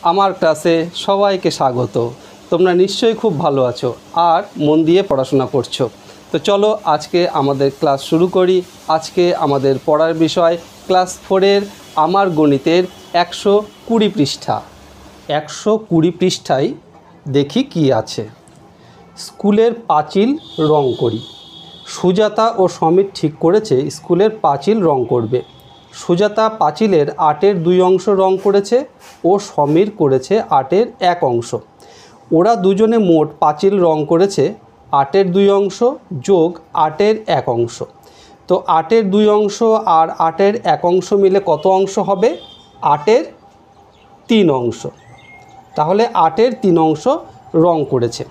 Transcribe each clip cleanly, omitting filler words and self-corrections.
আমার ক্লাসে সবাইকে স্বাগত। তোমরা নিশ্চয়ই খুব ভালো আছো আর মন দিয়ে পড়াশোনা করছো। তো চলো আজকে আমাদের ক্লাস শুরু করি। আজকে আমাদের পড়ার বিষয় ক্লাস 4-এর আমার গণিতের 120 পৃষ্ঠা। 120 পৃষ্ঠায় দেখি কি আছে। স্কুলের পাঁচিল রং করি। সুজাতা ও সমীর ঠিক করেছে স্কুলের পাঁচিল রং করবে। সুজাতা পাঁচিলের 8-এর 2 অংশ রং করেছে ও সমীর করেছে 8-এর 1 অংশ। ওরা দুজনে মোট পাঁচিল রং করেছে 8-এর 2 অংশ যোগ 8-এর 1 অংশ। তো 8-এর 2 অংশ আর 8-এর 1 অংশ মিলে কত অংশ হবে? 8-এর 3 অংশ। তাহলে 8-এর 3 অংশ রং করেছে।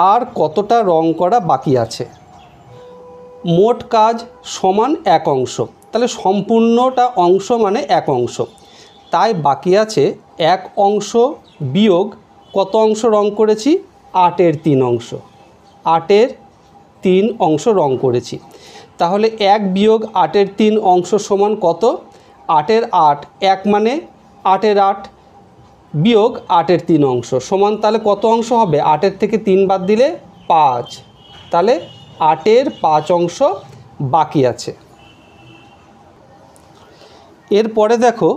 আর কতটা রং করা বাকি আছে? মোট কাজ সমান 1 অংশ। তাহলে সম্পূর্ণটা অংশ মানে 1 অংশ। তাই বাকি আছে 1 অংশ বিয়োগ কত অংশ রং করেছি? 8-এর 3 অংশ। 8-এর 3 অংশ রং করেছি। তাহলে 1 বিয়োগ 8-এর 3 অংশ সমান কত? 8-এর 8, 1 মানে 8-এর 8 বিয়োগ 8-এর 3 অংশ সমান তাহলে কত অংশ হবে? 8-এর থেকে 3 বাদ দিলে 5। তাহলে 8-এর 5 অংশ বাকি আছে। এরপরে দেখো,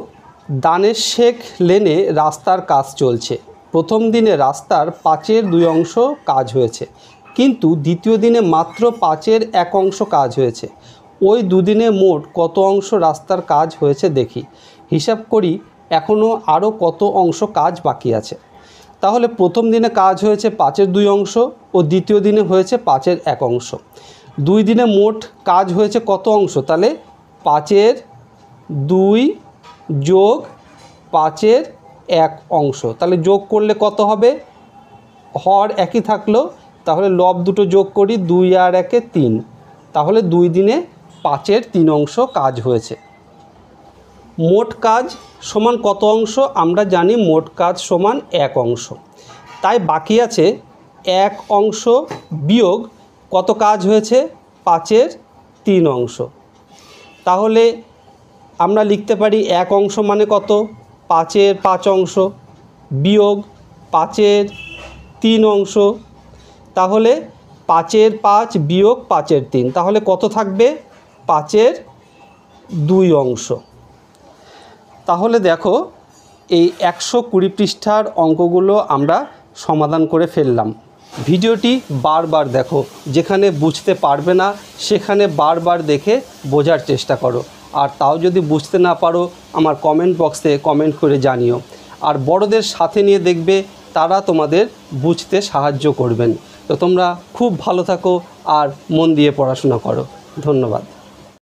দানের শেখ লেনে রাস্তার কাজ চলছে। প্রথম দিনে রাস্তার 5-এর 2 অংশ কাজ হয়েছে, কিন্তু দ্বিতীয় দিনে মাত্র 5-এর 1 অংশ কাজ হয়েছে। ওই দুদিনে মোট কত অংশ রাস্তার কাজ হয়েছে দেখি। হিসাব করি এখনও আরও কত অংশ কাজ বাকি আছে। তাহলে প্রথম দিনে কাজ হয়েছে 5-এর 2 অংশ ও দ্বিতীয় দিনে হয়েছে 5-এর 1 অংশ। 2 দিনে মোট কাজ হয়েছে কত অংশ? তাহলে 5-এর 2 যোগ 5-এর 1 অংশ। তাহলে যোগ করলে কত হবে? হর একই থাকলো, তাহলে লব দুটো যোগ করি, 2 আর 1-এ 3। তাহলে 2 দিনে 5-এর 3 অংশ কাজ হয়েছে। মোট কাজ সমান কত অংশ? আমরা জানি মোট কাজ সমান 1 অংশ। তাই বাকি আছে 1 অংশ বিয়োগ কত কাজ হয়েছে? 5-এর 3 অংশ। তাহলে আমরা লিখতে পারি 1 অংশ মানে কত? 5-এর 5 অংশ বিয়োগ 5-এর 3 অংশ। তাহলে 5-এর 5 বিয়োগ 5-এর 3, তাহলে কত থাকবে? 5-এর 2 অংশ। তাহলে দেখো, এই 120 পৃষ্ঠার অঙ্কগুলো আমরা সমাধান করে ফেললাম। ভিডিওটি বারবার দেখো, যেখানে বুঝতে পারবে না সেখানে বারবার দেখে বোঝার চেষ্টা করো। আর তাও যদি বুঝতে না পারো আমার কমেন্ট বক্সে কমেন্ট করে জানিও। আর বড়দের সাথে নিয়ে দেখবে, তারা তোমাদের বুঝতে সাহায্য করবেন। তো তোমরা খুব ভালো থাকো আর মন দিয়ে পড়াশোনা করো। ধন্যবাদ।